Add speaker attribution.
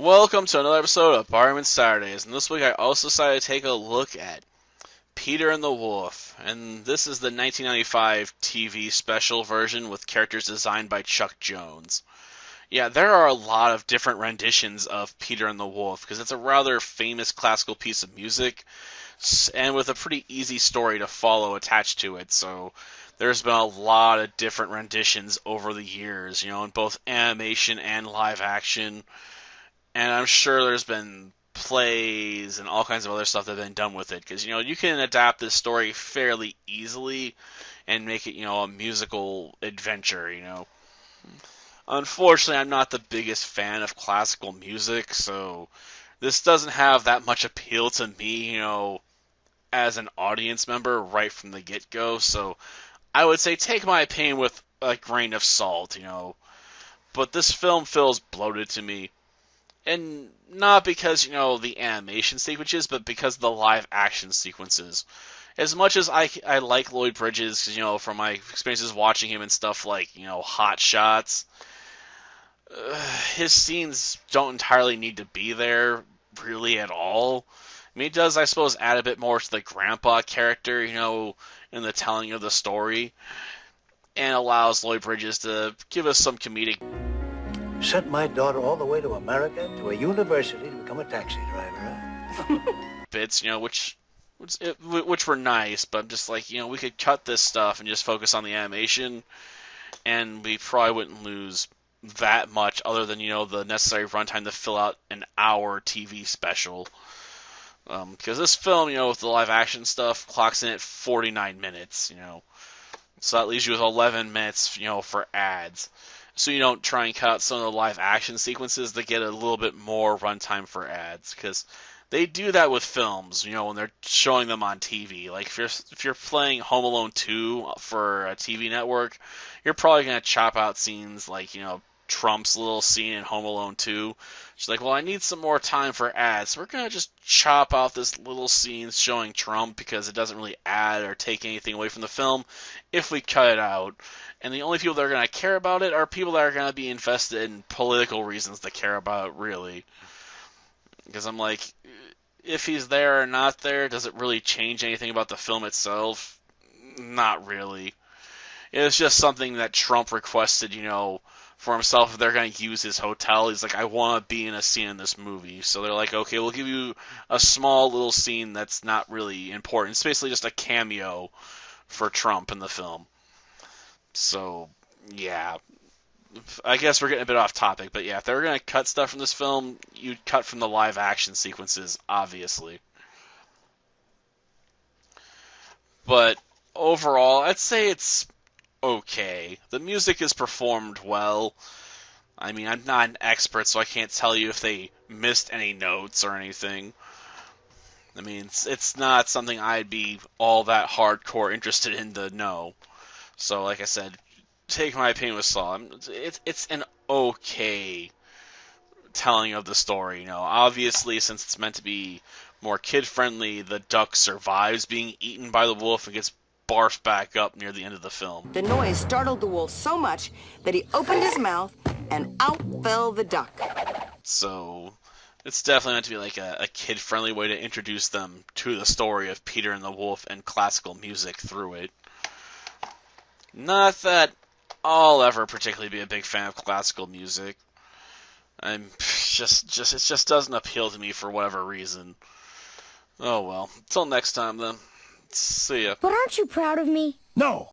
Speaker 1: Welcome to another episode of Barman Saturdays, and this week I also decided to take a look at Peter and the Wolf, and this is the 1995 TV special version with characters designed by Chuck Jones. Yeah, there are a lot of different renditions of Peter and the Wolf, because it's a rather famous classical piece of music, and with a pretty easy story to follow attached to it, so there's been a lot of different renditions over the years, in both animation and live action. And I'm sure there's been plays and all kinds of other stuff that have been done with it. Because, you can adapt this story fairly easily and make it, a musical adventure. Unfortunately, I'm not the biggest fan of classical music, so this doesn't have that much appeal to me, as an audience member right from the get-go. So I would say take my opinion with a grain of salt. But this film feels bloated to me. And not because, the animation sequences, but because of the live action sequences. As much as I like Lloyd Bridges, from my experiences watching him and stuff like, Hot Shots, his scenes don't entirely need to be there, really, at all. I mean, it does, I suppose, add a bit more to the grandpa character, in the telling of the story, and allows Lloyd Bridges to give us some comedic
Speaker 2: Sent my daughter all the way to America, to a university, to become a taxi driver.
Speaker 1: bits, which were nice, but I'm just like, we could cut this stuff and just focus on the animation, and we probably wouldn't lose that much other than, the necessary runtime to fill out an hour TV special. Because this film, with the live action stuff, clocks in at 49 minutes, So that leaves you with 11 minutes, for ads. So you don't try and cut out some of the live action sequences that get a little bit more runtime for ads, because they do that with films, when they're showing them on TV. Like if you're playing Home Alone 2 for a TV network, you're probably gonna chop out scenes like Trump's little scene in Home Alone 2. She's like, well, I need some more time for ads, so we're gonna just chop out this little scene showing Trump because it doesn't really add or take anything away from the film if we cut it out. And the only people that are going to care about it are people that are going to be invested in political reasons to care about it, really. Because I'm like, if he's there or not there, does it really change anything about the film itself? Not really. It's just something that Trump requested, for himself. If they're going to use his hotel, he's like, I want to be in a scene in this movie. So they're like, okay, we'll give you a small little scene that's not really important. It's basically just a cameo for Trump in the film. So, yeah, I guess we're getting a bit off topic, but yeah, if they were going to cut stuff from this film, you'd cut from the live action sequences, obviously. But overall, I'd say it's okay. The music is performed well. I mean, I'm not an expert, so I can't tell you if they missed any notes or anything. I mean, it's not something I'd be all that hardcore interested in to know. So, like I said, take my opinion with salt. It's an okay telling of the story. Obviously, since it's meant to be more kid-friendly, the duck survives being eaten by the wolf and gets barfed back up near the end of the film.
Speaker 3: The noise startled the wolf so much that he opened his mouth and out fell the duck.
Speaker 1: So, it's definitely meant to be like a kid-friendly way to introduce them to the story of Peter and the Wolf and classical music through it. Not that I'll ever particularly be a big fan of classical music. It just doesn't appeal to me for whatever reason. Oh well. Till next time then. See ya.
Speaker 4: But aren't you proud of me?
Speaker 2: No!